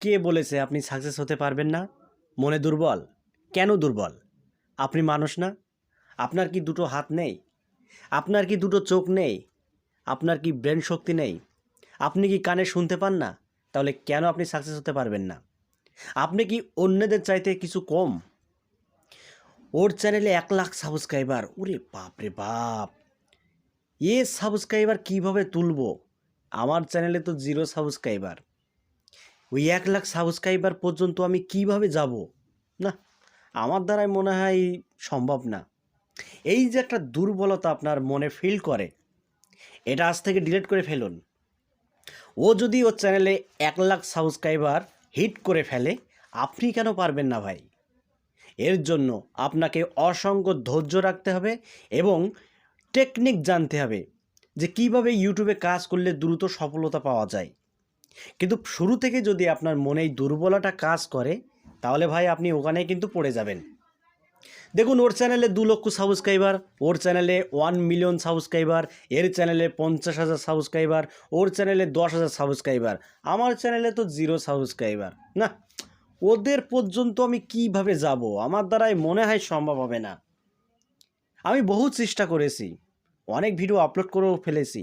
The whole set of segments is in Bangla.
কে বলেছে আপনি সাকসেস হতে পারবেন না? মনে দুর্বল? কেন দুর্বল? আপনি মানুষ না? আপনার কি দুটো হাত নেই? আপনার কি দুটো চোখ নেই? আপনার কি ব্রেন শক্তি নেই? আপনি কি কানে শুনতে পান না? তাহলে কেন আপনি সাকসেস হতে পারবেন না? আপনি কি অন্যদের চাইতে কিছু কম? ওর চ্যানেলে 1,00,000 সাবস্ক্রাইবার। ওরে বাপ রে বাপ! সাবস্ক্রাইবার কীভাবে তুলবো? আমার চ্যানেলে তো 0 সাবস্ক্রাইবার। ওই 1,00,000 সাবস্ক্রাইবার পর্যন্ত আমি কিভাবে যাব? না, আমার দ্বারাই মনে হয় সম্ভব না। এই যে একটা দুর্বলতা আপনার মনে ফিল করে, এটা আজ থেকে ডিলিট করে ফেলুন। ও যদি ওর চ্যানেলে 1,00,000 সাবস্ক্রাইবার হিট করে ফেলে, আপনি কেন পারবেন না ভাই? এর জন্য আপনাকে অসংখ্য ধৈর্য রাখতে হবে এবং টেকনিক জানতে হবে যে কিভাবে ইউটিউবে কাজ করলে দ্রুত সফলতা পাওয়া যায়। কিন্তু শুরু থেকে যদি আপনার মনে এই দুর্বলতা কাজ করে, তাহলে ভাই আপনি ওখানেই কিন্তু পড়ে যাবেন। দেখুন, ওর চ্যানেলে 2 লক্ষ সাবস্ক্রাইবার, ওর চ্যানেলে 1 মিলিয়ন সাবস্ক্রাইবার, এর চ্যানেলে 50,000 সাবস্ক্রাইবার, ওর চ্যানেলে 10,000 সাবস্ক্রাইবার, আমার চ্যানেলে তো 0 সাবস্ক্রাইবার। না, ওদের পর্যন্ত আমি কিভাবে যাব? আমার দ্বারাই মনে হয় সম্ভব হবে না। আমি বহু চেষ্টা করেছি, অনেক ভিডিও আপলোড করেও ফেলেছি,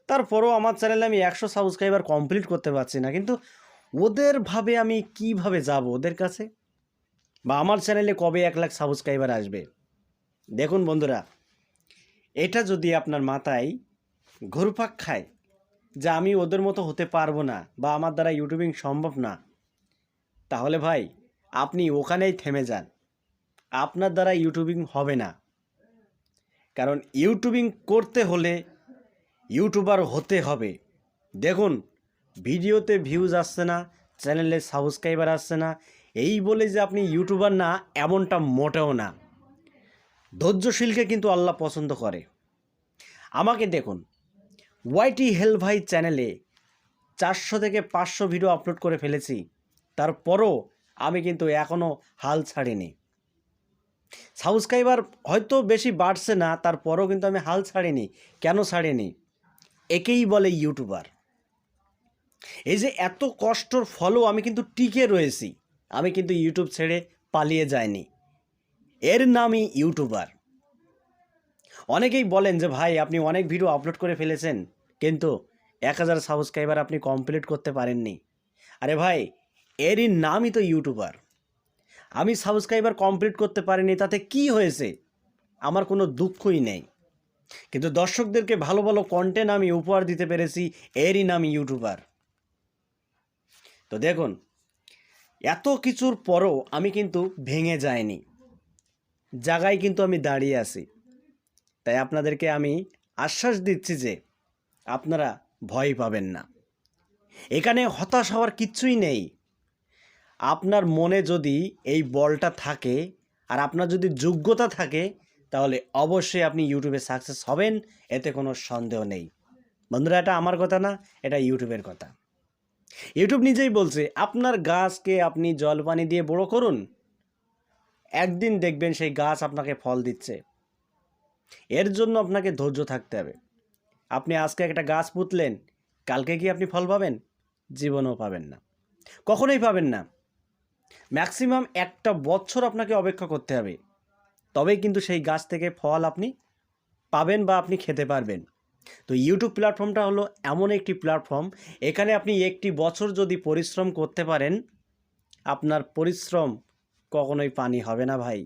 তারপরও আমার চ্যানেলে আমি 100 সাবস্ক্রাইবার কমপ্লিট করতে পারছি না। কিন্তু ওদের ভাবে আমি কিভাবে যাব ওদের কাছে? বা আমার চ্যানেলে কবে 1,00,000 সাবস্ক্রাইবার আসবে? দেখুন বন্ধুরা, এটা যদি আপনার মাথায় ঘুরপাক খায় যে আমি ওদের মতো হতে পারবো না বা আমার দ্বারা ইউটিউবিং সম্ভব না, তাহলে ভাই আপনি ওখানেই থেমে যান। আপনার দ্বারা ইউটিউবিং হবে না। কারণ ইউটিউবিং করতে হলে ইউটিউবার হতে হবে। দেখুন, ভিডিওতে ভিউজ আসছে না, চ্যানেলে সাবস্ক্রাইবার আসছে না, এই বলে যে আপনি ইউটিউবার না, এমনটা মোটেও না। ধৈর্যশীলকে কিন্তু আল্লাহ পছন্দ করে। আমাকে দেখুন, ওয়াইটি হেল ভাই চ্যানেলে 400 থেকে 500 ভিডিও আপলোড করে ফেলেছি, তারপরও আমি কিন্তু এখনও হাল ছাড়িনি। সাবস্ক্রাইবার হয়তো বেশি বাড়ছে না, তারপরও কিন্তু আমি হাল ছাড়িনি। কেন ছাড়িনি? একেই বলে ইউটিউবার। এই যে এত কষ্টর ফলও আমি কিন্তু টিকে রয়েছি, আমি কিন্তু ইউটিউব ছেড়ে পালিয়ে যাইনি। এর নামই ইউটিউবার। অনেকেই বলেন যে ভাই আপনি অনেক ভিডিও আপলোড করে ফেলেছেন, কিন্তু 1,000 সাবস্ক্রাইবার আপনি কমপ্লিট করতে পারেননি। আরে ভাই, এরই নামই তো ইউটিউবার। আমি সাবস্ক্রাইবার কমপ্লিট করতে পারিনি, তাতে কি হয়েছে? আমার কোনো দুঃখই নেই। কিন্তু দর্শকদেরকে ভালো ভালো কন্টেন্ট আমি উপহার দিতে পেরেছি, এরই নাম ইউটিউবার। তো দেখুন, এত কিছুর পরও আমি কিন্তু ভেঙে যাইনি, জায়গায় কিন্তু আমি দাঁড়িয়ে আছি। তাই আপনাদেরকে আমি আশ্বাস দিচ্ছি যে আপনারা ভয় পাবেন না। এখানে হতাশ হওয়ার কিচ্ছুই নেই। আপনার মনে যদি এই বলটা থাকে আর আপনার যদি যোগ্যতা থাকে, তাহলে অবশ্যই আপনি ইউটিউবে সাকসেস হবেন, এতে কোনো সন্দেহ নেই। বন্ধুরা, এটা আমার কথা না, এটা ইউটিউবের কথা। ইউটিউব নিজেই বলছে আপনার গাছকে আপনি জল পানি দিয়ে বড় করুন, একদিন দেখবেন সেই গাছ আপনাকে ফল দিচ্ছে। এর জন্য আপনাকে ধৈর্য থাকতে হবে। আপনি আজকে একটা গাছ পুঁতলেন, কালকে কি আপনি ফল পাবেন? জীবনেও পাবেন না, কখনোই পাবেন না। ম্যাক্সিমাম 1 বছর আপনাকে অপেক্ষা করতে হবে, তবেই কিন্তু সেই গাছ থেকে ফল আপনি পাবেন বা আপনি খেতে পারবেন। তো ইউটিউব প্ল্যাটফর্মটা হলো এমন একটি প্ল্যাটফর্ম, এখানে আপনি 1 বছর যদি পরিশ্রম করতে পারেন, আপনার পরিশ্রম কখনোই পানি হবে না ভাই।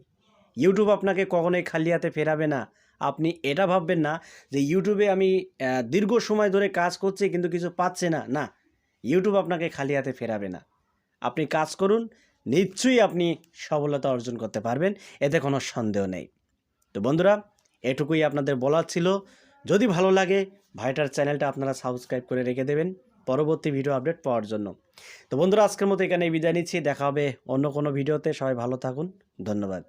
ইউটিউব আপনাকে কখনোই খালি হাতে ফেরাবে না। আপনি এটা ভাববেন না যে ইউটিউবে আমি দীর্ঘ সময় ধরে কাজ করছি কিন্তু কিছু পাচ্ছে না। না, ইউটিউব আপনাকে খালি হাতে ফেরাবে না। আপনি কাজ করুন, নিশ্চয়ই আপনি সফলতা অর্জন করতে পারবেন, এতে কোনো সন্দেহ নেই। তো বন্ধুরা, এটুকুই আপনাদের বলার ছিল। যদি ভালো লাগে, ভাইটার চ্যানেলটা আপনারা সাবস্ক্রাইব করে রেখে দেবেন পরবর্তী ভিডিও আপডেট পাওয়ার জন্য। তো বন্ধুরা, আজকের মতো এখানেই বিদায় নিচ্ছি। দেখা হবে অন্য কোনো ভিডিওতে। সবাই ভালো থাকুন, ধন্যবাদ।